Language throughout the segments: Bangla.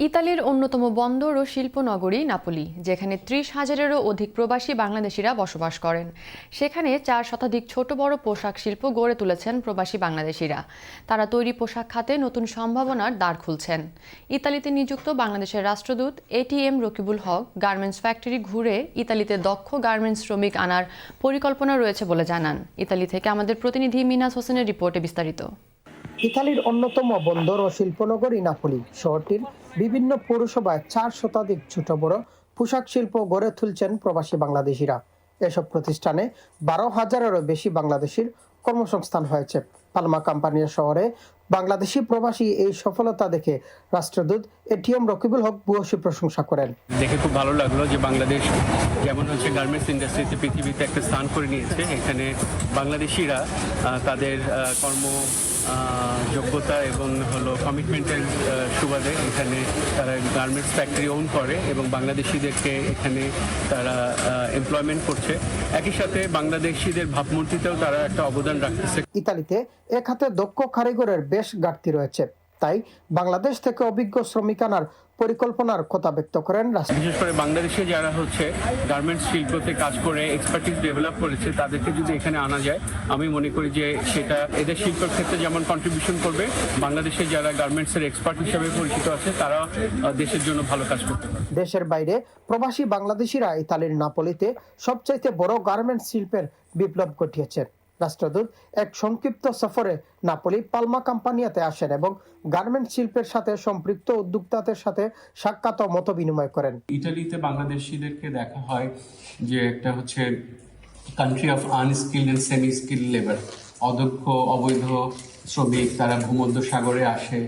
ইতালির অন্যতম বন্দর ও শিল্প নগরী নাপোলি, যেখানে ৩০,০০০-এরও অধিক প্রবাসী বাংলাদেশিরা বসবাস করেন। সেখানে ৪ শতাধিক ছোট বড় পোশাক শিল্প গড়ে তুলেছেন প্রবাসী বাংলাদেশিরা। তারা তৈরি পোশাক খাতে নতুন সম্ভাবনার দ্বার খুলছেন। ইতালিতে নিযুক্ত বাংলাদেশের রাষ্ট্রদূত এটিএম রকিবুল হক গার্মেন্টস ফ্যাক্টরি ঘুরে ইতালিতে দক্ষ গার্মেন্টস শ্রমিক আনার পরিকল্পনা রয়েছে বলে জানান। ইতালি থেকে আমাদের প্রতিনিধি মিনাজ হোসেনের রিপোর্টে বিস্তারিত। ইতালির অন্যতম বন্দর ও শিল্পনগরী নাপোলি শহরটির বিভিন্ন পৌরসভায় ৪ শতাধিক ছোট বড় পোশাক শিল্প গড়ে তুলছেন প্রবাসী বাংলাদেশিরা। এসব প্রতিষ্ঠানে ১২,০০০-এরও বেশি বাংলাদেশির কর্মসংস্থান হয়েছে। পালমা কোম্পানির শহরে বাংলাদেশি প্রবাসী এই সফলতা দেখে রাষ্ট্রদূত এটিএম রকিবুল হক ভূয়সী প্রশংসা করেন। দেখে খুব ভালো লাগলো যে বাংলাদেশ যেমন গার্মেন্টস ইন্ডাস্ট্রিতে পৃথিবীতে একটা স্থান করে নিয়েছে, এখানে বাংলাদেশিরা তাদের কর্ম যোগ্যতা এবং কমিটমেন্টের সুবাদে এখানে তারা গার্মেন্টস ফ্যাক্টরি ওন করে এবং বাংলাদেশিদেরকে এখানে তারা এমপ্লয়মেন্ট করছে। একই সাথে বাংলাদেশিদের ভাবমূর্তিতেও তারা একটা অবদান রাখতেছে। ইতালিতে এ খাতে দক্ষ কারিগরের বেশ ঘাটতি রয়েছে, তাই বাংলাদেশ থেকে অভিজ্ঞ শ্রমিক আনার পরিকল্পনার কথা ব্যক্ত করেন। বিশেষ করে বাংলাদেশে যারা গার্মেন্টস শিল্পতে কাজ করে এক্সপার্টিস ডেভেলপ করেছে, তাদেরকে যদি এখানে আনা যায়, আমি মনে করি যে সেটা এদের শিল্পের ক্ষেত্রে যেমন কন্ট্রিবিউশন করবে, বাংলাদেশে যারা গার্মেন্টসের এক্সপার্ট হিসেবে পরিচিত আছে তারা দেশের জন্য ভালো কাজ করতে পারে। দেশের বাইরে প্রবাসী বাংলাদেশিরা ইতালির নাপোলিতে সবচাইতে বড় গার্মেন্টস শিল্পের বিপ্লব ঘটিয়েছেন। রাষ্ট্রদূত এক সংক্ষিপ্ত সফরে নাপোলি পালমা কোম্পানিতে আসেন এবং গার্মেন্টস শিল্পের সাথে সম্পৃক্ত উদ্যোক্তাদের সাথে সাক্ষাৎ ও মত বিনিময় করেন। ইতালিতে বাংলাদেশিদেরকে দেখা হয় যে একটা country of unskilled and semi skilled labour, অদক্ষ অবৈধ শ্রমিক, তারা ভূমধ্য সাগরে আসে।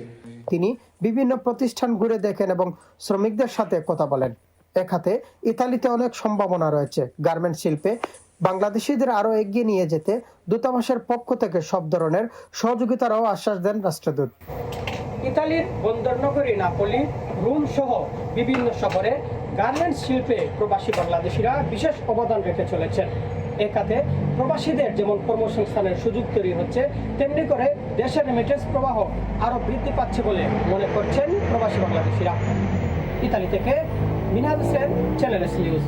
তিনি বিভিন্ন প্রতিষ্ঠান ঘুরে দেখেন এবং শ্রমিকদের সাথে কথা বলেন। এ খাতে ইতালিতে অনেক সম্ভাবনা রয়েছে। গার্মেন্টস শিল্পে বাংলাদেশিদের আরো এগিয়ে নিয়ে যেতে দূতাবাসের পক্ষ থেকে সব ধরনের সহযোগিতারও আশ্বাস দেন রাষ্ট্রদূত। ইতালির বন্দর নগরী নাপোলি, রোম সহ বিভিন্ন শহরে গার্মেন্টস শিল্পে প্রবাসী বাংলাদেশিরা বিশেষ অবদান রেখে চলেছেন। এ খাতে প্রবাসীদের যেমন কর্মসংস্থানের সুযোগ তৈরি হচ্ছে, তেমনি করে দেশের রেমিটেন্স প্রবাহ আরো বৃদ্ধি পাচ্ছে বলে মনে করছেন প্রবাসী বাংলাদেশিরা। ইতালি থেকে মিনাজ হোসেন, চ্যানেল এস নিউজ।